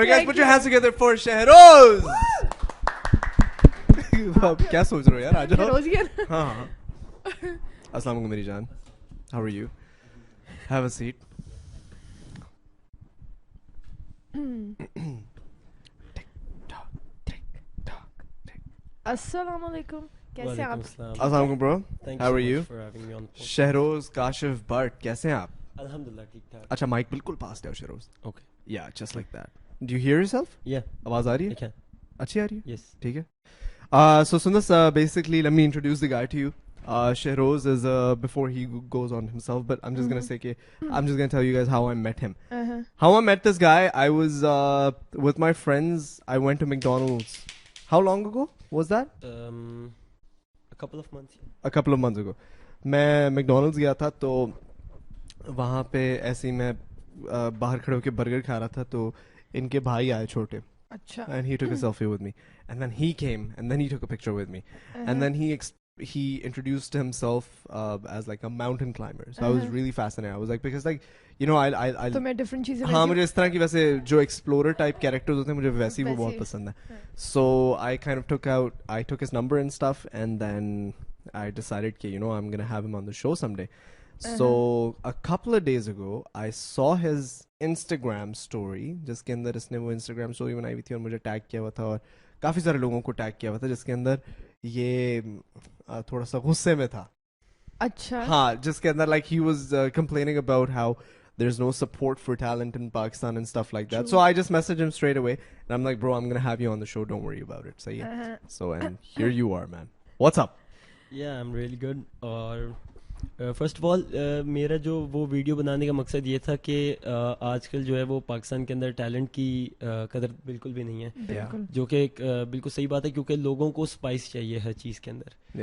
Alright guys, put your hands together for Shehroz. کیا سوچ رہے ہو یار؟ آ جاؤ. ہاں ہاں. السلام علیکم میری جان. How are you? Have a seat. السلام علیکم. کیسے ہیں آپ؟ السلام علیکم برو. How are you? Shahroz Kashif but کیسے ہیں آپ؟ الحمدللہ ٹھیک ٹھاک. اچھا مائک بالکل پاس ہے Shahroz. Okay. Yeah, just like that. Do you hear yourself? Yeah. آواز آ رہی ہے؟ Okay. اچھی آ رہی ہے؟ Yes. ٹھیک ہے. So Sundas, basically let me introduce the guy to you. Shehroz is before he goes on himself, but I'm just gonna say I'm just gonna tell you guys how I met him. How I met this guy, I was with my friends. I went to McDonald's. How long ago was that? A couple of months. A couple of months ago. میں McDonald's گیا تھا تو وہاں پہ ایسے ہی میں باہر کھڑے ہو کے برگر کھا رہا تھا تو ان کے بھائی آئے چھوٹے. اچھا. And he took a selfie with me, and then he came, and then he took a picture with me, and then he introduced himself as like a mountain climber. So I was really fascinated. I was like, because like you know I تو میں different چیزیں. ہاں مجھے اس طرح کی ویسے جو explorer type characters ہوتے ہیں مجھے ویسے ہی وہ بہت پسند ہے. So I kind of took his number and stuff, and then I decided کہ you know I'm gonna have him on the show someday. So a couple of days ago I saw his Instagram story جس کے اندر اس نے وہ Instagram story بنائی ہوئی تھی اور مجھے ٹیگ کیا ہوا تھا اور کافی سارے لوگوں کو ٹیگ کیا ہوا تھا جس کے اندر یہ تھوڑا سا غصے میں تھا. اچھا. ہاں جس کے اندر like he was complaining about how there's no support for talent in Pakistan and stuff like that. True. So I just messaged him straight away and I'm like, bro, I'm gonna have you on the show, don't worry about it. So and here you are, man. What's up? Yeah, I'm really good. اور first of all میرا جو وہ video بنانے کا مقصد یہ تھا کہ آج کل جو ہے وہ پاکستان کے اندر ٹیلنٹ کی قدر بالکل بھی نہیں ہے, جو کہ ایک بالکل صحیح بات ہے کیونکہ لوگوں کو اسپائس چاہیے ہر چیز کے اندر.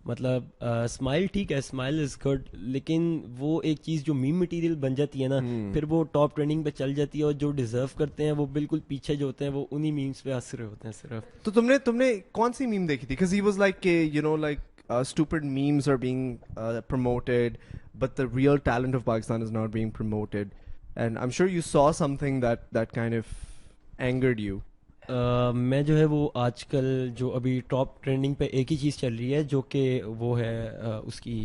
مطلب اسمائل ٹھیک ہے, اسمائل از گڈ, لیکن وہ ایک چیز جو میم مٹیریل بن جاتی ہے نا پھر وہ ٹاپ ٹرینڈنگ پہ چل جاتی ہے اور جو ڈیزرو کرتے ہیں وہ بالکل پیچھے جو ہوتے ہیں وہ انہی میمز پہ ہنس رہے ہوتے ہیں صرف. تو تم نے کون سی میم دیکھی تھی؟ because he was like you know like stupid memes are being promoted but the real talent of Pakistan is not being promoted, and I'm sure you saw something that kind of angered you. میں جو ہے وہ آج کل جو ابھی top trending پہ ایک ہی چیز چل رہی ہے جو کہ وہ ہے اس کی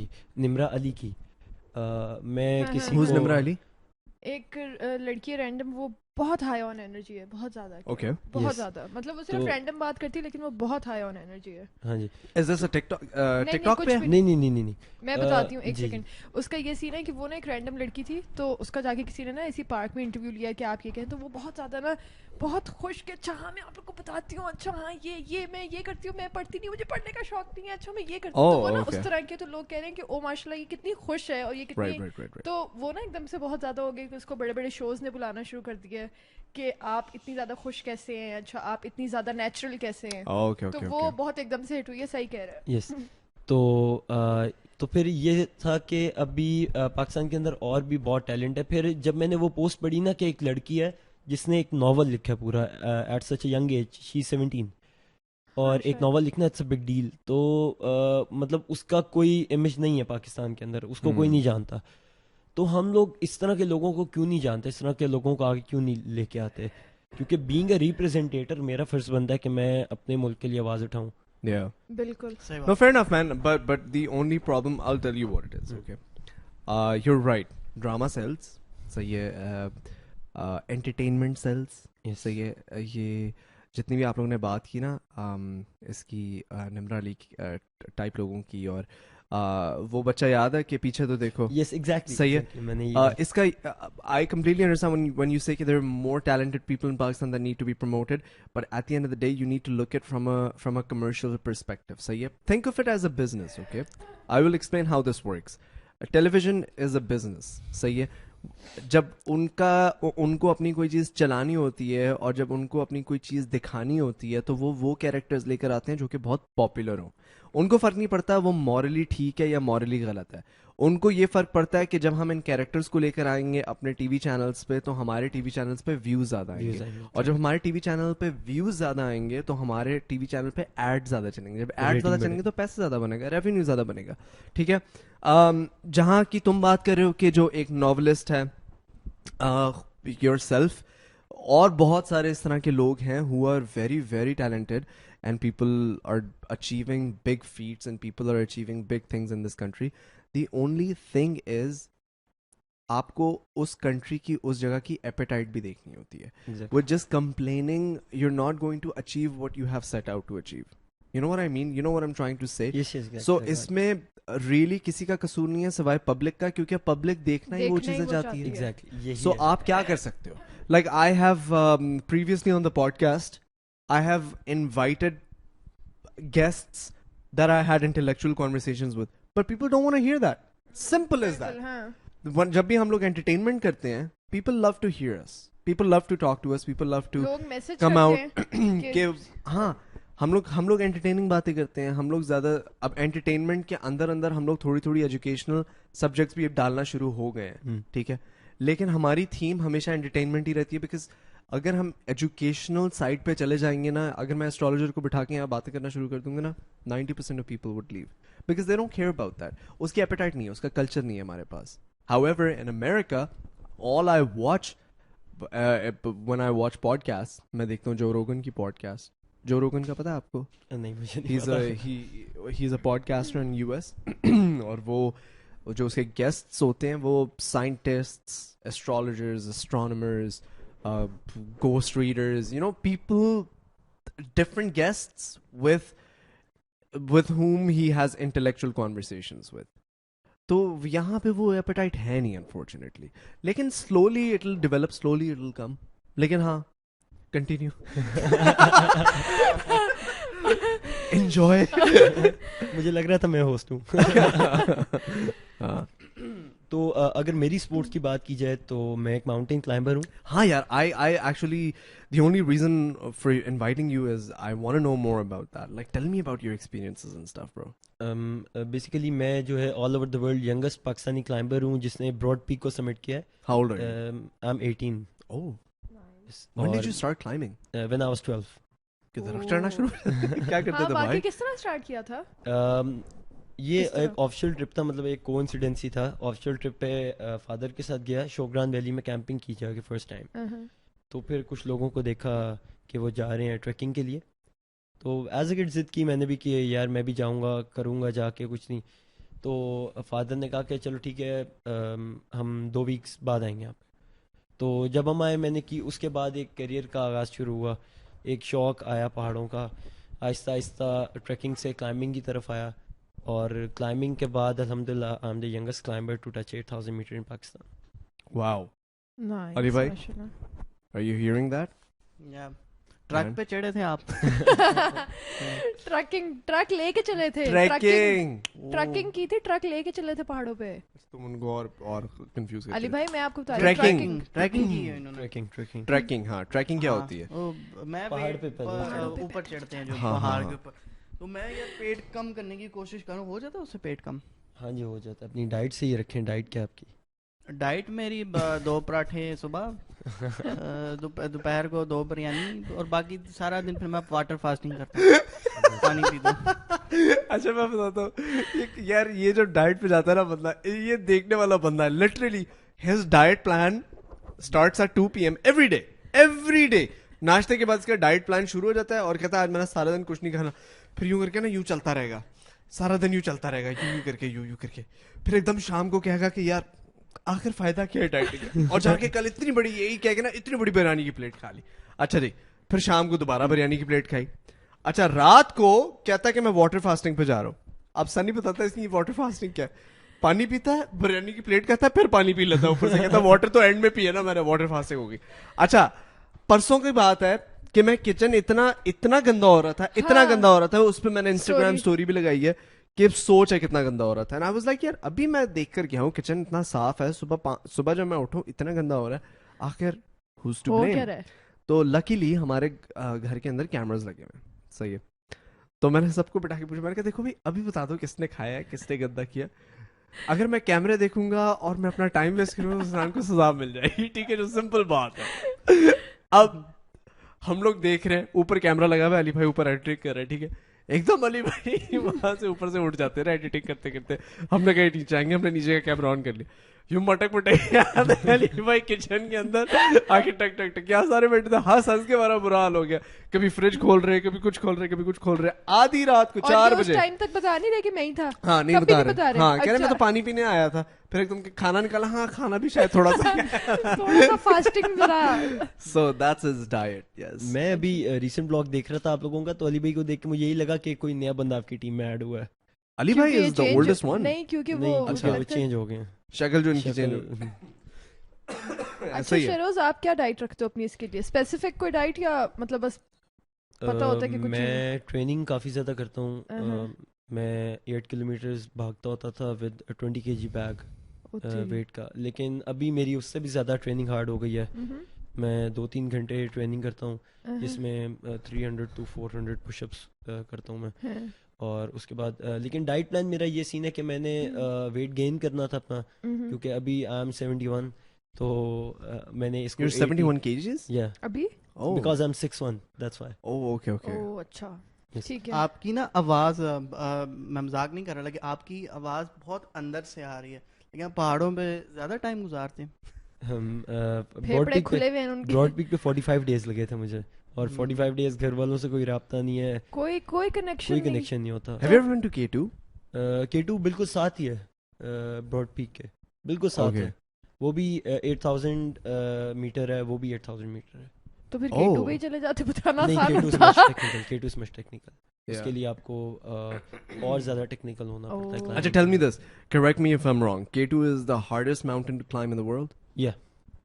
نمرا علی کی. میں کسی Who's نمرا علی؟ ایک لڑکی رینڈم, وہ بہت ہائی آن انرجی ہے, بہت زیادہ. اوکے. بہت زیادہ, مطلب وہ صرف رینڈم بات کرتی ہے لیکن وہ بہت ہائی آن انرجی ہے. ہاں جی. Is this a TikTok پہ؟ نہیں میں بتاتی ہوں ایک سیکنڈ. اس کا یہ سین ہے کہ وہ نا ایک رینڈم لڑکی تھی تو اس کا جا کے کسی نے نا اسی پارک میں انٹرویو لیا کہ آپ یہ کہیں, تو وہ بہت زیادہ نا بہت خوش کہ اچھا ہاں میں آپ لوگ کو بتاتی ہوں, اچھا ہاں یہ میں یہ کرتی ہوں, میں پڑھتی نہیں, مجھے پڑھنے کا شوق نہیں ہے, اچھا میں یہ کرتی ہوں. تو وہ نا اس طرح کے, تو لوگ کہہ رہے ہیں کہ او ماشاء اللہ یہ کتنی خوش ہے اور یہ کتنی, تو وہ نا ایک دم سے بہت زیادہ ہو گئی کہ اس کو بڑے بڑے شوز نے بلانا شروع کر دیا کہ آپ اتنی زیادہ خوش کیسے ہیں, اچھا آپ اتنی زیادہ نیچرل کیسے ہیں. تو وہ بہت ایک دم سے ہٹ ہوئی ہے. صحیح کہہ رہے ہیں. یس. تو پھر یہ تھا کہ ابھی پاکستان کے اندر اور بھی بہت ٹیلنٹ ہے. پھر جب میں نے وہ پوسٹ پڑھی نا کہ ایک لڑکی ہے جس نے ایک ناول لکھا ہے پورا at such a young age, she 17, اور ایک ناول لکھنا اٹس اے بگ ڈیل. تو مطلب اس کا کوئی امیج نہیں ہے پاکستان کے اندر, اس کو کوئی نہیں جانتا. تو ہم لوگ اس طرح کے لوگوں کو کیوں نہیں جانتے, اس طرح کے لوگوں کو آگے کیوں نہیں لے کے آتے, کیونکہ بینگ اے ریپرزینٹیٹر میرا فرض بنتا ہے کہ میں اپنے ملک کے لیے آواز اٹھاؤں. Yeah. بالکل. No, fair enough, man. But the only problem, I'll tell you what it is. Okay. You're right. Drama sells. صحیح ہے. Entertainment sells. صحیح ہے. یہ جتنی بھی آپ لوگوں نے بات کی نا اس کی نمرا علی ٹائپ لوگوں کی, اور وہ بچہ یاد ہے کہ پیچھے تو دیکھو. Yes exactly. صحیح ہے. اس کا I completely understand when you say that there are more talented people in Pakistan that need to be promoted, but at the end of the day you need to look at from a commercial perspective. صحیح ہے. Think of it as a business, okay? I will explain how this works. Television is a business. صحیح ہے. جب ان کو اپنی کوئی چیز چلانی ہوتی ہے اور جب ان کو اپنی کوئی چیز دکھانی ہوتی ہے تو وہ کیریکٹرز لے کر آتے ہیں جو کہ بہت پاپولر ہوں. ان کو فرق نہیں پڑتا وہ مورلی ٹھیک ہے یا مورلی غلط ہے. ان کو یہ فرق پڑتا ہے کہ جب ہم ان کیریکٹرز کو لے کر آئیں گے اپنے ٹی وی چینلز پہ تو ہمارے ٹی وی چینلز پہ ویوز زیادہ آئیں گے, اور جب ہمارے ٹی وی چینل پہ ویوز زیادہ آئیں گے تو ہمارے ٹی وی چینل پہ ایڈ زیادہ چلیں گے. جب ایڈ زیادہ چلیں گے تو پیسے زیادہ بنے گا, ریونیو زیادہ بنے گا. ٹھیک ہے. جہاں کی تم بات کر رہے ہو کہ جو ایک ناولسٹ ہے یور سیلف, اور بہت سارے اس طرح کے لوگ ہیں who are very very talented and people are achieving big feats and people are achieving big things in this country. The only thing is آپ کو اس کنٹری کی اس جگہ کی ایپیٹائٹ بھی دیکھنی ہوتی ہے. with just complaining you're not going to achieve what you have set out to achieve. You know what I mean? You know what I'm trying to say? So اس میں ریئلی کسی کا قصور نہیں ہے سوائے پبلک کا, کیونکہ پبلک دیکھنا ہی وہ چیزیں چاہتی ہے. سو آپ کیا کر سکتے ہو؟ Like I have previously on the podcast I have invited guests that I had intellectual conversations with, but people don't want to hear that. Simple as that. جب بھی ہم لوگ entertainment کرتے ہیں, people love to hear us, people love to talk to us, people love to come out کہ ہاں ہم لوگ entertaining باتیں کرتے ہیں. ہم لوگ زیادہ اب entertainment کے اندر ہم لوگ تھوڑی educational subjects بھی اب ڈالنا شروع ہو گئے ہیں, ٹھیک ہے, لیکن ہماری تھیم ہمیشہ entertainment ہی رہتی ہے. بیکاز اگر ہم ایجوکیشنل سائڈ پہ چلے جائیں گے نا, اگر میں اسٹرالوجر کو بٹھا کے یہاں باتیں کرنا شروع کر دوں گا نا, 90% of people would leave because they don't care about that. اس کی ایپیٹائٹ نہیں ہے, اس کا کلچر نہیں ہے ہمارے پاس. However, in America, all I watch when I watch podcasts, میں دیکھتا ہوں جو روگن کی پوڈکاسٹ. جو روگن کا پتا ہے آپ کو؟ نہیں مجھے نہیں. he's a podcaster in US اور وہ جو اس کے گیسٹس ہوتے ہیں وہ scientists, ایسٹرالوجرز, astronomers, ghost readers, you know, people, different guests with whom he has intellectual conversations with. تو یہاں پہ وہ ایپیٹائٹ ہے نہیں انفارچونیٹلی, لیکن slowly it will develop, slowly it will come. لیکن ہاں کنٹینیو enjoy. مجھے لگ رہا تھا میں ہوسٹ ہوں. تو اگر میری اسپورٹس کی بات کی جائے تو میں ایک ماؤنٹین کلائمبر ہوں. ہاں یار, I actually the only reason for inviting you is I want to know more about that. Like tell me about your experiences and stuff, bro. Basically میں جو ہے all over the world youngest Pakistani climber ہوں جس نے Broad pack کو سمٹ کیا ہے. How old are you? I'm 18. Oh. When did you start climbing? When I was 12. کدھر چڑھنا شروع کیا کرتے تھے بھائی؟ کس طرح اسٹارٹ کیا تھا؟ یہ ایک آفیشیل ٹرپ تھا, مطلب ایک کو انسیڈنسی تھا. آفیشیل ٹرپ پہ فادر کے ساتھ گیا, شوگران ویلی میں کیمپنگ کی جا کے فرسٹ ٹائم. تو پھر کچھ لوگوں کو دیکھا کہ وہ جا رہے ہیں ٹریکنگ کے لیے, تو ایز اے کڈ ضد کی, میں نے بھی کی یار میں بھی جاؤں گا, کروں گا جا کے, کچھ نہیں. تو فادر نے کہا کہ چلو ٹھیک ہے ہم 2 ویکس بعد آئیں گے آپ. تو جب ہم آئے میں نے کی, اس کے بعد ایک کیریئر کا آغاز شروع ہوا, ایک شوق آیا پہاڑوں کا, آہستہ آہستہ ٹریکنگ سے کلائمبنگ کی طرف آیا, اور کلائمبنگ کے بعد الحمدللہ I am the youngest climber to touch 8000 metre in Pakistan. Wow. Nice. Ali بھائی, are you hearing that? Yeah. Truck پہ چڑھے تھے آپ؟ ٹرک لے کے چلے تھے, ٹرکنگ کی تھی, ٹرک لے کے چلے تھے پہاڑوں پہ. تم ان کو اور کنفیوز کرتے. علی بھائی میں آپ کو بتا ٹریکنگ کی ہے انہوں نے. ٹریکنگ, ہاں ٹریکنگ کیا ہوتی ہے؟ میں پہاڑ پہ اوپر چڑھتے ہیں جو پہاڑ کے اوپر. تو میں یار پیٹ کم کرنے کی کوشش کروں, ہو جاتا ہے اس سے پیٹ کم؟ ہاں جی ہو جاتا ہے. اپنی ڈائٹ سے ہی رکھیں. ڈائٹ کیا آپ کی؟ ڈائٹ میری 2 پراٹھے صبح, دوپہر کو 2 بریانی, اور باقی سارا دن پھر میں واٹر فاسٹنگ کرتا ہوں, پانی پیتا ہوں. اچھا میں بتاتا ہوں یار, یہ جو ڈائٹ پہ جاتا ہے نا بندہ, یہ دیکھنے والا بندہ ہے literally, his diet plan starts at 2 PM every day. ناشتے کے بعد اس کا ڈائٹ پلان شروع ہو جاتا ہے اور کہتا ہے آج میں نے سارا دن کچھ نہیں کھانا. پھر یوں کر کے نا یوں چلتا رہے گا سارا دن, یوں چلتا رہے گا, یوں کر کے, یوں کر کے. پھر ایک دم شام کو کہے گا کہ یار آخر فائدہ کیا ہے ڈائٹ کا, اور جا کے کل اتنی بڑی, یہی کہہ کے نا اتنی بڑی بریانی کی پلیٹ کھا لی. اچھا جی, پھر شام کو دوبارہ بریانی کی پلیٹ کھائی. اچھا رات کو کہتا ہے کہ میں واٹر فاسٹنگ پہ جا رہا ہوں. اب سنی بتاتا ہے اس کی واٹر فاسٹنگ کیا ہے. پانی پیتا ہے, بریانی کی پلیٹ کہتا ہے, پھر پانی پی لیتا ہے اوپر سے, کہتا ہے واٹر تو اینڈ میں پیے نا, میں نے واٹر فاسٹنگ ہوگی. اچھا پرسوں کی بات ہے کہ میں کچن اتنا گندا ہو رہا تھا, اس پہ میں نے انسٹاگرام اسٹوری بھی لگائی ہے کہ سوچ ہے کتنا گندا ہو رہا تھا. آئی واز لائک یار ابھی میں دیکھ کر گیا ہوں کچن اتنا صاف ہے, صبح جب میں اٹھوں اتنا گندا ہو رہا ہے, آخر who's to blame. تو لکیلی ہمارے گھر کے اندر کیمراز لگے ہوئے ہیں, صحیح ہے. تو میں نے سب کو بٹھا کے پوچھا, میں نے کہا دیکھو بھائی ابھی بتا دو کس نے کھایا ہے, کس نے گندا کیا. اگر میں کیمرے دیکھوں گا اور میں اپنا ٹائم ویسٹ کروں گا, اس انسان کو سزا مل جائے گی, ٹھیک ہے, جو سمپل بات ہے. اب ہم لوگ دیکھ رہے ہیں, اوپر کیمرہ لگا ہوا ہے, علی بھائی اوپر ایڈیٹنگ کر رہے ہیں, ٹھیک ہے. ایک دم علی بھائی وہاں سے اوپر سے اٹھ جاتے رہے ایڈیٹنگ کرتے کرتے. ہم نے کہیں نیچے آئیں گے, ہم نے نیچے کا کیمرہ آن کر لیا. یوں مٹک مٹک علی بھائی کچن کے اندر آ کے ٹک ٹک ٹک, کیا سارے بیٹھے تھے, ہنس کے ہمارا برا حال ہو گیا. کبھی فریج کھول رہے, کبھی کچھ کھول رہے, کبھی کچھ کھول رہے, آدھی رات کو 4 بجے. ٹائم تک بتا نہیں رہے کہ میں ہی تھا. ہاں نہیں بتا رہے, ہاں کہہ رہے میں تو پانی پینے آیا تھا, پھر ایک دم کھانا نکالا, ہاں کھانا بھی شاید تھوڑا سا فاسٹنگ ذرا. So that's his diet. Yes, میں ابھی ریسنٹ بلاگ دیکھ رہا تھا آپ لوگوں کا, تو علی بھائی کو دیکھ کے مجھے یہی لگا کہ کوئی نیا بندہ آپ کی ٹیم میں ایڈ ہوا ہے. علی بھائی از دی اولڈسٹ ون. نہیں کیونکہ نہیں وہ چینج ہو گئے ہیں, شکل جو ان کی چینج. اچھا شیروز آپ کیا ڈائٹ رکھتے ہو اپنی اس کے لیے, اسپیسیفک کوئی ڈائٹ یا مطلب بس پتا ہوتا ہے کہ کچھ؟ میں ٹریننگ کافی زیادہ کرتا ہوں. میں 8 کلومیٹرز بھاگتا ہوتا تھا ود 20 kg بیگ ویٹ کا, لیکن ابھی میری اس سے بھی زیادہ ٹریننگ ہارڈ ہو گئی ہے. میں 2-3 گھنٹے ٹریننگ کرتا ہوں, جس میں 300 to 400 پش اپس کرتا ہوں میں. اور اس کے بعد لیکن ڈائٹ پلان میرا یہ سین ہے کہ میں نے ویٹ گین کرنا تھا اپنا, کیونکہ ابھی آئی ایم 71, تو میں نے اس کو 71 kgs yeah ابھی because I'm 6'1", that's why. oh okay okay. او اچھا ٹھیک ہے. آپ کی نا آواز, میں مذاق نہیں کر رہا, لیکن آپ کی آواز بہت اندر سے آ رہی ہے, لیکن آپ پہاڑوں پہ زیادہ ٹائم گزارتے ہیں. ہم پھیپڑے کھلے ہوئے ہیں ان کے. براڈ پیک پہ 45 days لگے تھے مجھے, اور 45 days گھر والوں سے کوئی رابطہ نہیں ہے, کوئی کنیکشن نہیں ہوتا. Have you ever been to K2? K2 بالکل ساتھ ہی ہے براڈ پیک کے, بالکل ساتھ ہے. وہ بھی 8000 میٹر ہے, وہ بھی 8000 میٹر ہے. تو پھر K2 پہ ہی چلے جاتے, بتانا نہیں, آسان K2 تھا. K2 is much technical. اس کے لیے آپ کو اور زیادہ ٹیکنیکل ہونا پڑتا ہے. اچھا tell me this, correct me if I'm wrong, K2 is the hardest mountain to climb in the world? Yeah,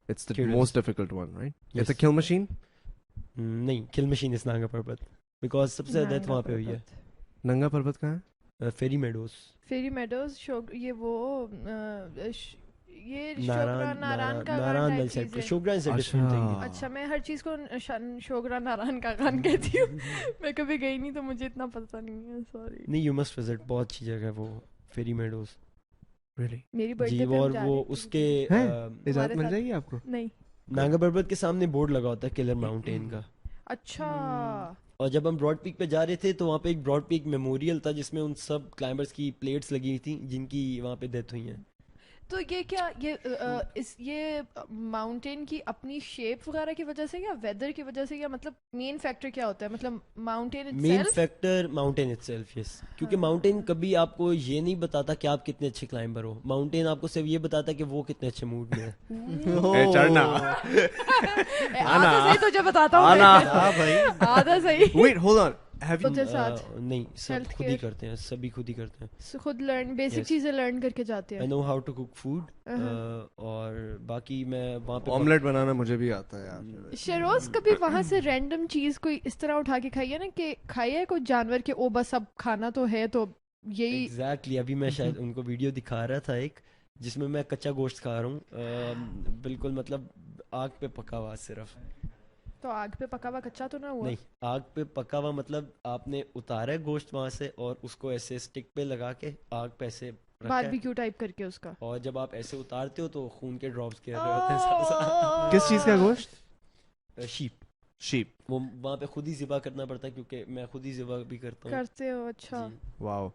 it's the most difficult one, right? It's a kill machine? نہیں, kill machine is Nanga Parbat, because سب سے زیادہ وہاں پہ ہوئی ہے. ننگا پربت کہاں ہے؟ Ferry Meadows. فیری میڈوز یہ وہ یہ ناران شوگران سے ڈفرنٹ تھنگ. اچھا میں ہر چیز کو شوگران ناران کا خان کہتی ہوں, میں کبھی گئی نہیں تو مجھے اتنا پتہ نہیں ہے, سوری. نہیں, یو مسٹ وزٹ, بہت اچھی جگہ ہے وہ فیری میڈوز. میری برتھ ڈے پہ وہ اس کے اجازت مل جائے گی آپ کو؟ نہیں, نانگا پربت کے سامنے بورڈ لگا ہوتا ہے کلر ماؤنٹین کا. اچھا. اور جب ہم براڈ پیک پہ جا رہے تھے تو وہاں پہ ایک براڈ پیک میموریل تھا, جس میں ان سب کلائمبرز کی پلیٹس لگی ہوئی تھیں جن کی وہاں پہ ڈیتھ ہوئی ہیں. تو یہ کیا یہ ماؤنٹین کی اپنی شیپ وغیرہ کی وجہ سے یا ویدر کی وجہ سے, یا مطلب مین فیکٹر کیا ہوتا ہے, مطلب mountain main factor mountain itself. Yes, کیونکہ ماؤنٹین کبھی آپ کو یہ نہیں بتاتا کہ آپ کتنے اچھے کلائمبر ہو, ماؤنٹین آپ کو صرف یہ بتاتا ہے کہ وہ کتنے اچھے موڈ میں ہے. چڑھنا آدھا صحیح تجھے بتاتا ہوں, آدھا صحیح. Wait, hold on. نہیں, سب خود ہی کرتے ہیں, سبھی خود ہی کرتے ہیں, خود لرن, بیسک چیزیں لرن کر کے جاتے ہیں. I know how to cook food, اور باقی میں وہاں پہ آملیٹ بنانا مجھے بھی آتا ہے یار. شیروز کبھی وہاں سے رینڈم چیز کوئی اس طرح اٹھا کے کھائی ہے نا کہ کھائی ہے کوئی جانور کے, او بس اب کھانا تو ہے تو یہی. ایگزیکٹلی, ابھی میں شاید ان کو ویڈیو دکھا رہا تھا ایک, جس میں میں کچا گوشت کھا رہا ہوں, بالکل مطلب آگ پہ پکا ہوا صرف. تو آگ پہ پکا ہوا کچا تو نہ ہوا؟ نہیں, آگ پہ پکا ہوا مطلب آپ نے اتارا ہے گوشت وہاں سے اور اس کو ایسے اسٹک پہ لگا کے آگ پہ ایسے باربیکیو ٹائپ کر کے اس کا, اور جب آپ ایسے اتارتے ہو تو خون کے ڈراپس گر رہے ہوتے ہیں. کس چیز کا گوشت؟ شیپ. وہ وہاں پہ خود ہی ذبح کرنا پڑتا ہے, کیونکہ میں خود ہی ذبح بھی کرتا ہوں. کرتے ہو؟ اچھا. واو,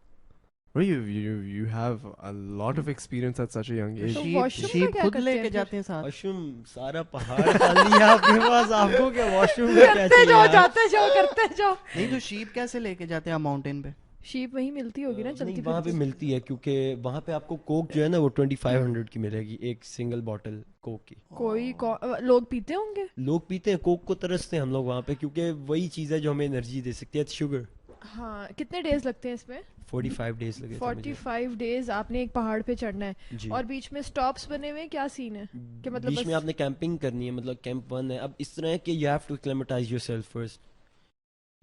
you have a lot of experience at such a young age. Shape خود لے کے جاتے ہیں ساتھ. واش روم سارا پہاڑ خالی ہے آپ کے پاس, آپ کو کیا واش روم میں کیا کرتے جاؤ, جاتے جاؤ, کرتے جاؤ. نہیں تو شیپ کیسے لے کے جاتے ہیں ماؤنٹین پہ؟ شیپ وہیں ملتی ہوگی نا چلتی. وہاں پہ ملتی ہے, کیونکہ وہاں پہ آپ کو کوک جو ہے نا وہ 2500 کی ملے گی, ایک سنگل باٹل کوک کی. کوئی لوگ پیتے ہوں گے؟ لوگ پیتے ہیں, کوک کو ترستے ہیں ہم لوگ وہاں پہ, کیونکہ وہی چیز ہے جو ہمیں انرجی دے سکتی ہے, شوگر. ہاں. کتنے ڈیز لگتے ہیں اس میں؟ 45 days لگے. 45 days آپ نے ایک پہاڑ پہ چڑھنا ہے, اور بیچ میں سٹاپس بنے ہوئے, کیا سین ہے کہ مطلب بیچ میں آپ نے کیمپنگ کرنی ہے, مطلب کیمپ 1 ہے. اب اس طرح ہے کہ you have to acclimatize yourself first.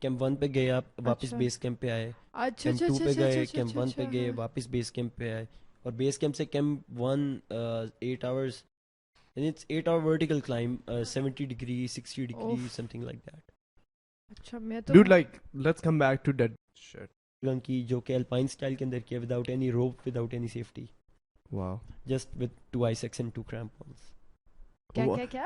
Camp 1 پہ گئے آپ, واپس بیس کیمپ پہ آئے. کیمپ 2 پہ گئے, کیمپ 1 پہ گئے, واپس بیس کیمپ پہ آئے. اور بیس کیمپ سے camp 1 8 hours, and it's 8 hour vertical climb, 70 degree 60 degree something like that. اچھا. میں تو dude like let's come back to that shit کی جو کہ الپائن اسٹائل کے اندر کیا, وداؤٹ اینی روپ, without any safety. wow, just with 2 ice axe and 2 crampons. کیا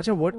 Acha, what?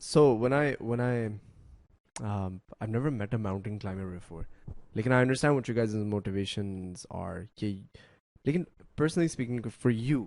So I've never met a mountain climber before. Lekin I understand what you guys' motivations are. Lekin personally speaking, for you,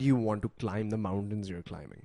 do you want to climb the mountains you're climbing?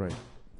Right.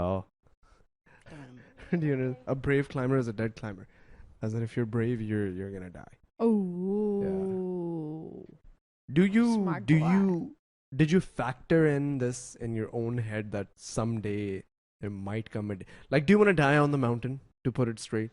Oh. Do you know, a brave climber is a dead climber. As in, if you're brave, you're gonna die. Oh. Smart boy. Did you factor in this in your own head that someday there might come a day? Like, do you want to die on the mountain, to put it straight?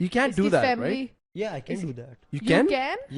You can't do that, right? Yeah, I can do that. You You can? can?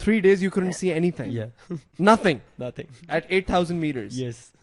3 days you couldn't see anything? Yeah. Nothing? Nothing. At 8,000 meters? Yes.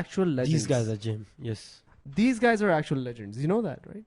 actual legends. These guys are gym. Yes. These guys are actual legends. You know that, right?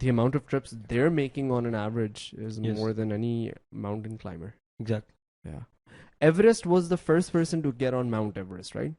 the amount of trips they're making on an average is Yes. more than any mountain climber. Exactly. Yeah. Everest was the first person to get on Mount Everest, right?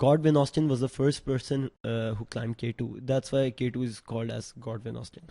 Godwin Austen was the first person who climbed K2. That's why K2 is called as Godwin Austen.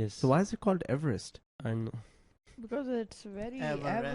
Yes. So why is it called Everest? I know. Because it's very Everest.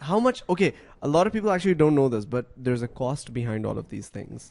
how much? Okay, a lot of people actually don't know this, but there's a cost behind all of these things.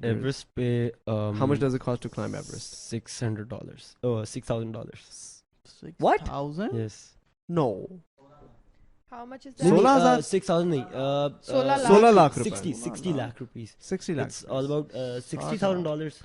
There's- Everest پہ How much does it cost to climb Everest? $600 $6,000 What? 6,000 Yes. No. how much is نہیں، that 16,000 6,000 نہیں 16 lakh rupees. 60 lakh rupees 60 lakhs. it's all about $60,000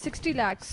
60 lakhs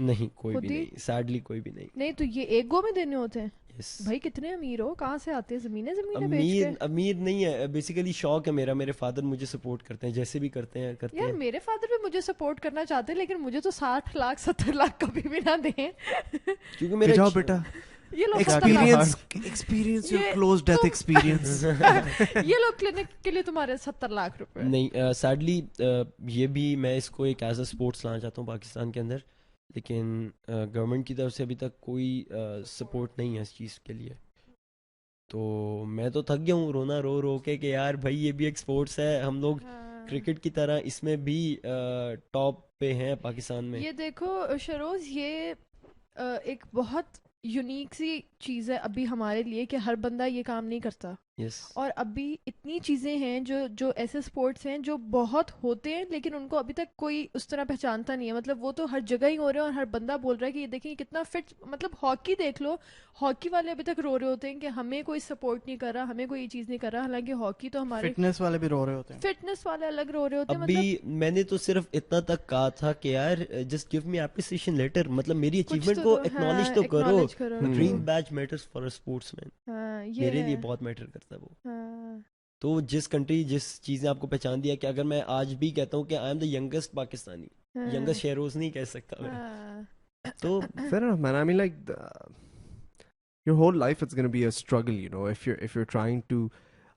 نہیں کوئی خود بھی ہی؟ نہیں sadly کوئی بھی نہیں نہیں تو یہ ایک گو میں دینے ہوتے ہیں Yes. بھائی کتنے امیر ہو کہاں سے آتے ہیں زمینیں بیچ کے امیر نہیں ہے بیسیکلی شوق ہے میرا میرے فادر مجھے سپورٹ کرتے ہیں جیسے بھی کرتے یار ہیں میرے فادر بھی مجھے سپورٹ کرنا چاہتے ہیں لیکن مجھے تو 60 لاکھ 70 لاکھ کبھی بھی نہ دیں کیونکہ میرا جاؤ بیٹا یہ لوگ 70 لاکھ experience your یہ close death experience. یہ لوگ کلینک کے لیے تمہارے 70 لاکھ روپے نہیں سیڈلی یہ بھی میں اس کو ایک ایز اے اسپورٹس لانا چاہتا ہوں پاکستان کے اندر لیکن گورنمنٹ کی طرف سے ابھی تک کوئی سپورٹ نہیں ہے اس چیز کے لیے تو میں تو تھک گیا ہوں رونا رو رو کے کہ یار بھائی یہ بھی ایک اسپورٹس ہے ہم لوگ کرکٹ کی طرح اس میں بھی ٹاپ پہ ہیں پاکستان میں یہ دیکھو شروز یہ ایک بہت یونیک سی چیز ہے ابھی ہمارے لیے کہ ہر بندہ یہ کام نہیں کرتا یس اور ابھی اتنی چیزیں ہیں جو ایسے سپورٹس ہیں جو بہت ہوتے ہیں لیکن ان کو ابھی تک کوئی اس طرح پہچانتا نہیں ہے مطلب وہ تو ہر جگہ ہی ہو رہے ہیں اور ہر بندہ بول رہا ہے کہ یہ دیکھیں کتنا فٹ مطلب ہاکی دیکھ لو ہاکی والے ابھی تک رو رہے ہوتے ہیں کہ ہمیں کوئی سپورٹ نہیں کر رہا ہمیں کوئی یہ چیز نہیں کر رہا حالانکہ ہاکی تو ہمارے فٹنس والے بھی رو رہے ہوتے ہیں فٹنس والے الگ رو رہے ہوتے ہیں ابھی میں نے تو صرف اتنا تک کہا تھا کہ یار just give me appreciation letter مطلب میری اچیومنٹ کو ایکنالج تو کرو dream beach matters for a sportsman میرے لیے بہت میٹر کرتا ہے وہ تو جس کنٹری جس چیز نے آپ کو پہچان دیا کہ اگر میں آج بھی کہتا ہوں کہ I am the youngest Pakistani youngest Shahroz نہیں کہہ سکتا میں تو Fair enough, man. I mean, like, your whole life it's going to be a struggle, you know. If you're trying to,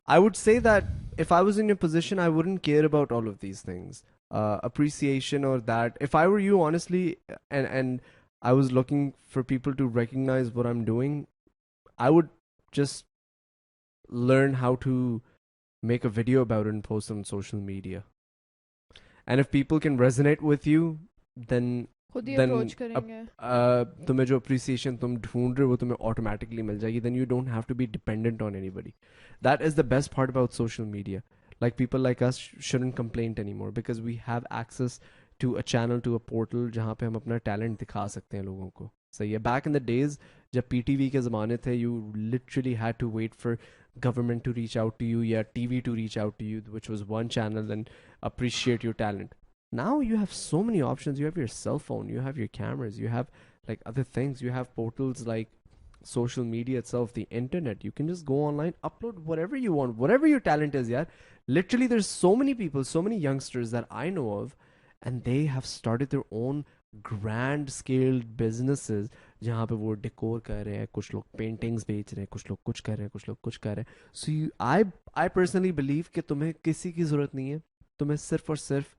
I would say that if I was in your position, I wouldn't care about all of these things, appreciation or that. If I were you, honestly, and I was looking for people to recognize what I'm doing, I would just learn how to make a video about it and post it on social media. And if people can resonate with you, then خود he approach کریں گے تمہیں جو appreciation تم ڈھونڈ رہے ہو وہ تمہیں آٹومیٹکلی مل جائے گی then you don't have to be dependent on anybody that is the best part about social media like people like us shouldn't complaint any more because we have access to a channel to a portal جہاں پہ ہم اپنا talent دکھا سکتے ہیں لوگوں کو صحیح ہے بیک ان دا ڈیز جب پی ٹی وی کے زمانے تھے you literally had to wait for government to reach out to you یا TV to reach out to you which was one channel and appreciate your talent. Now you have so many options. You have your cell phone, you have your cameras, you have like other things, you have portals like social media itself, the internet. You can just go online, upload whatever you want, whatever your talent is. Yeah, literally there's so many people, so many youngsters that I know of and they have started their own grand scaled businesses جہاں پہ وہ decor کر رہے ہیں کچھ لوگ paintings بیچ رہے ہیں کچھ لوگ کچھ کر رہے ہیں کچھ لوگ کچھ کر رہے ہیں سو آئی پرسنلی بلیو کہ تمہیں کسی کی ضرورت نہیں ہے تمہیں صرف اور صرف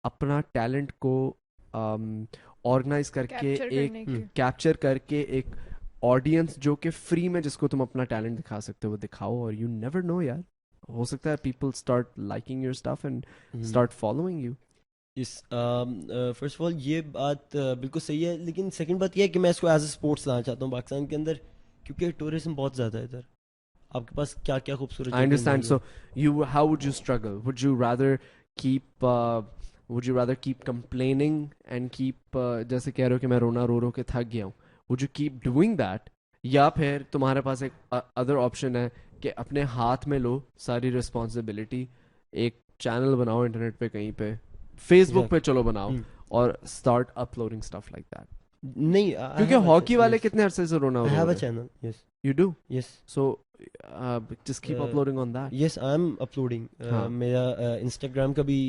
اپنا ٹیلنٹ کو آرگنائز کر کے ایک کیپچر کر کے ایک آڈینس جو کہ فری میں جس کو تم اپنا ٹیلنٹ دکھا سکتے ہو وہ دکھاؤ اور یو نیور نو یار ہو سکتا ہے people start liking your stuff and start following you first of all یہ بات بالکل صحیح ہے لیکن سیکنڈ بات یہ ہے کہ میں اس کو ایز اے اسپورٹس لانا چاہتا ہوں پاکستان کے اندر کیونکہ ٹورزم بہت زیادہ ہے ادھر آپ کے پاس کیا کیا خوبصورت I understand. So how would you struggle? Would you rather keep complaining and keep جیسے کہہ رہے ہو کہ میں رونا رو رو کے تھک گیا ہوں would you keep doing that یا پھر تمہارے پاس ایک ادر آپشن ہے کہ اپنے ہاتھ میں لو ساری رسپانسبلٹی ایک چینل بناؤ انٹرنیٹ پہ کہیں پہ فیس بک پہ چلو بناؤ اور start uploading stuff like that نہیں کیونکہ ہاکی والے کتنے عرصے سے رونا I have a channel. Yes. You do? Yes. So just keep uploading on that. Yes, I'm uploading. میرا Instagram کا بھی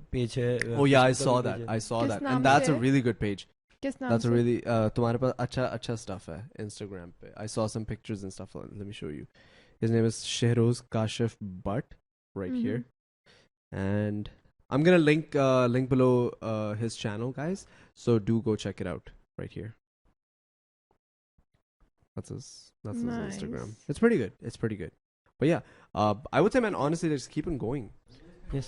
پیج ہے. Oh yeah, I saw that. I saw that. And that's a really good page. کس نام That's a really تمہارے پاس اچھا stuff ہے Instagram پہ. I saw some pictures and stuff. Let me show you. His name is Shehroz Kashif Butt right here. And I'm going to link below his channel, guys. So do go check it out right here. That's his Nice. Instagram. It's pretty good. But yeah, I would say, man, honestly, just keep on going. Yes.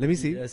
Let me see.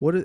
What is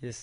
Yes.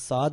7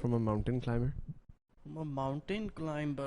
from a mountain climber? I'm a mountain climber.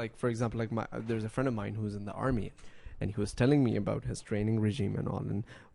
like for example, like there's a friend of mine who's in the army and he was telling me about his training regime and all, and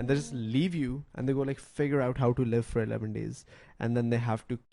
And they just leave you and they go like figure out how to live for 11 days and then they have to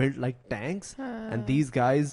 built like tanks and these guys,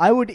I would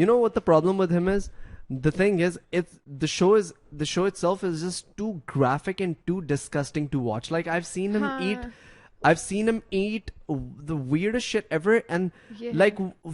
You know what the problem with him is? The thing is, the show itself is just too graphic and too disgusting to watch. Like I've seen him eat the weirdest shit ever, and like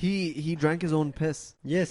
He drank his own piss. Yes.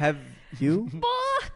Have you?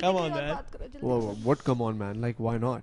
Come on, man. What come on, man? Like, why not?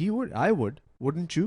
He would. I would. Wouldn't you?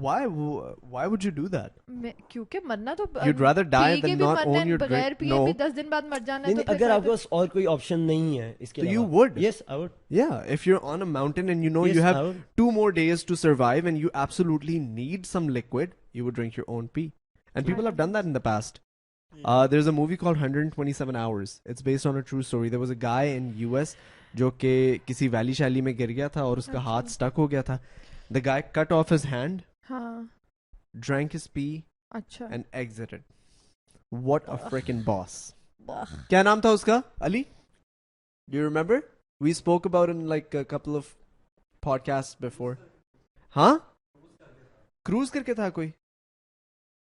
Why would you do that? کیونکہ مرنا تو You'd rather die پی کے than بھی not مرنا own ہے, your بغیر drink. پیے No. بھی 10 دن بعد مر جانا ہے. نہیں, تو اگر آپ کے پاس اور کوئی آپشن نہیں ہے اس کے So علاوہ. you would. Yes, I would. Yeah, if you're on a mountain and you know Yes, you I have would. 2 more days to survive and you absolutely need some liquid, you would drink your own pee. And people have done that in the past. There's a movie called 127 Hours. It's based on a true story. There was a guy in US جو کہ کسی valley Shelley میں گر گیا تھا اور اس کا ہاتھ اسٹک ہو گیا تھا. The guy cut off his hand, drank his pee, and exited. What a freaking boss. کیا نام تھا اس کا؟ علی, do you remember? We spoke about it in like a couple of podcasts before. ہاں, کروز کر کے تھا کوئی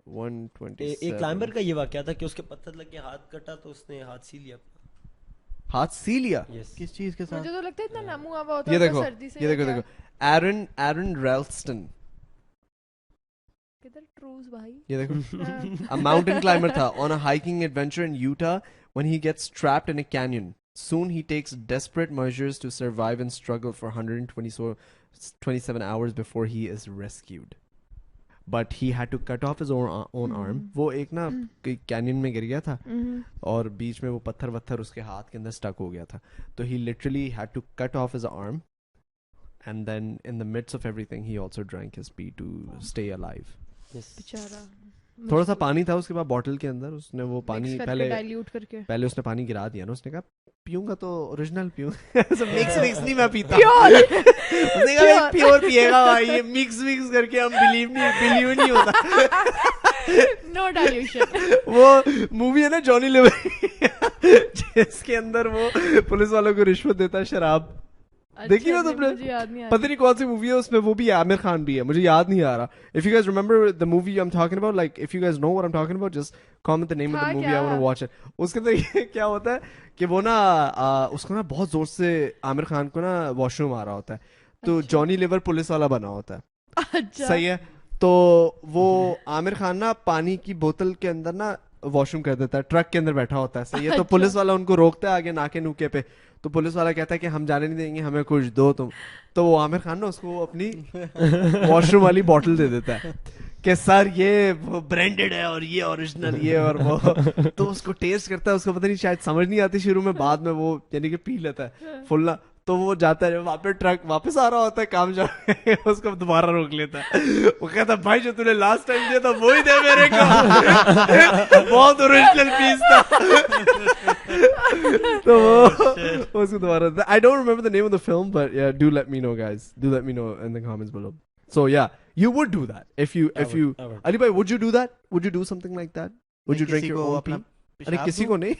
127. ایک کلائمبر کا یہ واقعہ تھا کہ اس کے پتھر لگ کے ہاتھ کٹا تو اس نے ہاتھ سی لیا. ہاتھ سی لیا کس چیز کے ساتھ؟ مجھے تو لگتا ہے اتنا نمو ہوا ہوتا یہ ہے دیکھو, سردی سے. یہ دیکھو ایرن ریلسٹن, کدھر ٹروز بھائی, یہ دیکھو a mountain climber تھا on a hiking adventure in Utah when he gets trapped in a canyon. Soon he takes desperate measures to survive and struggle for 127 hours before he is rescued. But he had to cut off his own arm. وہ ایک نا canyon میں گر گیا تھا اور بیچ میں وہ پتھر وتھر اس کے ہاتھ کے اندر اسٹک ہو گیا تھا, تو he literally had to cut off his arm and then in the midst of everything he also drank his pee to stay alive. بیچارہ. تھوڑا سا پانی تھا اس کے بعد بوٹل کے اندر, اس نے وہ پانی پہلے اس نے پانی گرا دیا نا, اس نے کہا پیوں گا تو اوریجنل پیوں, مکس نہیں میں پیتا. اس نے کہا پیور پیے گا بھائی, یہ مکس کر کے ہم بلیو نہیں ہوتا. نو ڈائلیوشن. وہ مووی ہے نا جانی لیور جس کے اندر وہ پولیس والوں کو رشوت دیتا ہے شراب, دیکھیے نا تم نے, پتہ نہیں کون سی مووی ہے اس میں, وہ بھی عامر خان بھی ہے, مجھے یاد نہیں آ رہا. If you guys remember the movie I'm talking about, like if you guys know what I'm talking about, just comment the name of the movie. I want to watch it. اس کے اندر کیا ہوتا ہے کہ وہ نا اس کو نا بہت زور سے عامر خان کو نا واش روم آ رہا ہوتا ہے, تو جانی لیور پولیس والا بنا ہوتا ہے, صحیح ہے, تو وہ عامر خان نا پانی کی بوتل کے اندر نا واش روم کر دیتا ہے, ٹرک کے اندر بیٹھا ہوتا ہے, صحیح ہے, تو پولیس والا ان کو روکتا ہے آگے ناکے نوکے پہ, تو پولیس والا کہتا ہے کہ ہم جانے نہیں دیں گے, ہمیں کچھ دو تم. تو وہ عامر خان نا اس کو اپنی واش روم والی بوٹل دے دیتا ہے کہ سر یہ برانڈیڈ ہے اور یہ اوریجنل یہ اور وہ, تو اس کو ٹیسٹ کرتا ہے, اس کو پتہ نہیں شاید سمجھ نہیں آتی شروع میں, بعد میں وہ یعنی کہ پی لیتا ہے فل نا, تو وہ جاتا ہے وہاں پہ ٹرک واپس آ رہا ہوتا ہے کام جا, اس کو دوبارہ روک لیتا ہے, وہ کہتا ہے بھائی جو تُو نے لاسٹ ٹائم دیا تھا وہی دے میرے کو, بہت اوریجنل پیس تھا. تو وہ اس کو دوبارہ, I don't remember the name of the film, but yeah, do let me know guys, do let me know in the comments below. So yeah, you would do that if you Ali bhai, would you do that? Would you do something like that? Would you drink your own pee? ارے کسی کو نہیں,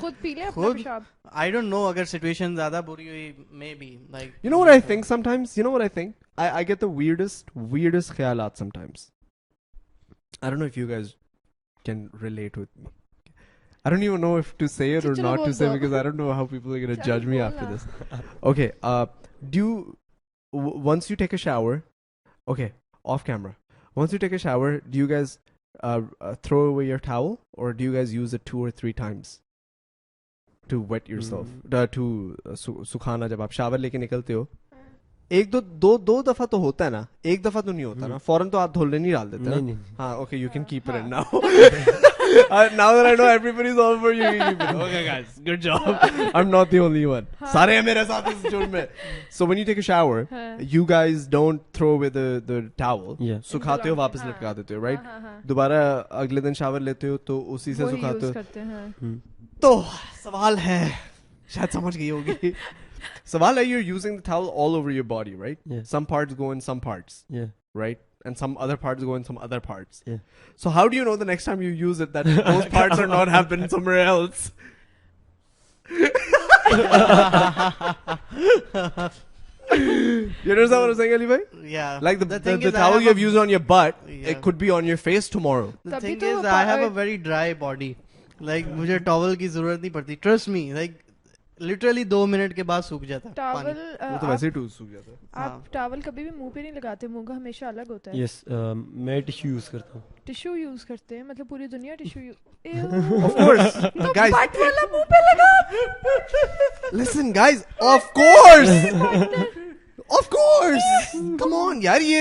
خود پی لے اپنا پیشاب. I don't know اگر situation زیادہ بری ہوئی, maybe like you know what I think sometimes, you know what I think, I get the weirdest خیالات sometimes. I don't know if you guys can relate with me. I don't even know if to say it or not to say, because I don't know how people are going to judge me after this. Okay, do you once you take a shower, okay, off camera, once you take a shower, do you guys throw away your towel, or do you guys use it 2 or 3 times to wet yourself, to sukhana jab aap shower leke nikalte ho? ایک دو دفعہ تو ہوتا ہے نا, ایک دفعہ تو نہیں ہوتا نا, فوراً تو آپ دھولنے نہیں ڈال دیتے. ہاں okay, you can keep it in now. Now that I know everybody's all for you, keep it. Okay guys, good job. I'm not the only one. سارے ہیں میرے ساتھ اس جرم میں. So when you take a shower, you guys don't throw away the towel. سکھاتے ہو, واپس لٹکا دیتے ہو, right? دوبارہ اگلے دن شاور لیتے ہو تو اسی سے سکھاتے ہو. تو سوال ہے, شاید سمجھ گئی ہوگی سوال ہے, you're using the towel all over your body, right? Yeah. Some parts go in some parts. Yeah. Right? And some other parts go in some other parts. Yeah. So how do you know the next time you use it that those parts are not happening somewhere else? You understand what I'm saying, Ali bhai? Yeah. Like the towel you have used on your butt, it could be on your face tomorrow. The thing is, I have a very dry body. Like مجھے towel کی ضرورت نہیں پڑتی. Trust me, like literally 2 minute کے بعد سوکھ جاتا ہے ٹاول. وہ تو ویسے ہی سوکھ جاتا ہے. آپ ٹاول کبھی بھی منہ پہ نہیں لگاتے, منہ کا ہمیشہ الگ ہوتا ہے. یس, میں ٹشو یوز کرتا ہوں. ٹشو یوز کرتے ہیں, مطلب پوری دنیا tissue Of course, guys. But والا منہ پہ لگا. Listen guys, of course. Of course. Come on yaar, یہ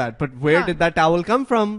that, but where did that towel come from?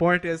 point is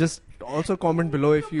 just also comment below if you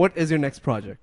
what is your next project?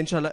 Inshallah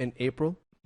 in April.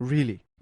Really?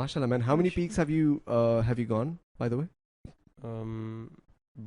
Mashallah man. How many peaks have you gone by the way?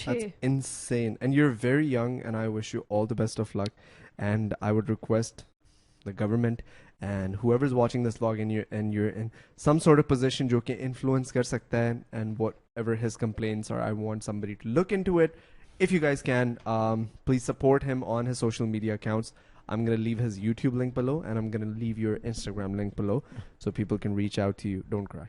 That's insane. And you're very young and I wish you all the best of luck. And I would request the government and whoever's watching this vlog and you're in some sort of position jo ki influence kar sakta hai, and whatever his complaints are, I want somebody to look into it. If you guys can, please support him on his social media accounts. I'm going to leave his YouTube link below and I'm going to leave your Instagram link below so people can reach out to you. Don't cry.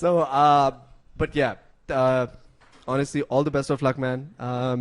So but yeah, honestly all the best of luck man.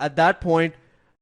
at that point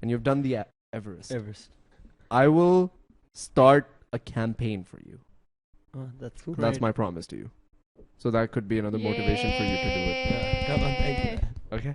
and you've done the Everest, I will start a campaign for you. That's cool. That's my promise to you. So that could be another motivation for you to do it. Come on, thank you. Okay?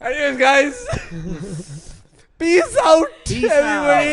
Anyways guys, peace out everybody.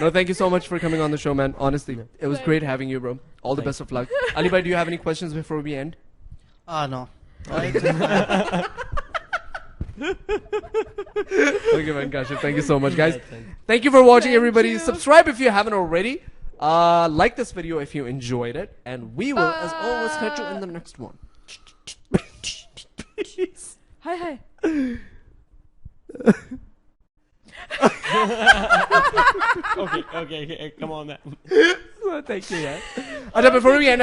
No, thank you so much for coming on the show, man. Honestly, it was great having you, bro. All the best of luck. Ali bhai, do you have any questions before we end? No. Okay, man, Kashif, thank you so much, guys. Thank you for watching, everybody. Subscribe if you haven't already. Like this video if you enjoyed it, and we will, as always, catch you in the next one. Hi. Okay, come on man. Thank you, yeah. Acha, before we end,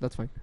That's fine.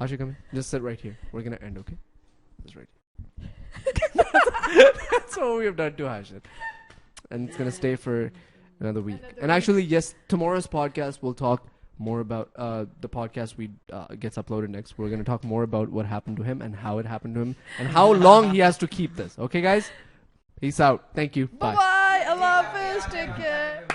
Hasha, come in. Just sit right here. We're gonna end, okay? Just right here. That's what we have done to Hasha. And it's gonna stay for another week. And actually, yes, tomorrow's podcast we'll talk more about the podcast we gets uploaded next. We're gonna talk more about what happened to him and how it happened to him and how long he has to keep this. Okay, guys? Peace out. Thank you. Bye. Bye. Allah Hafiz. Take care.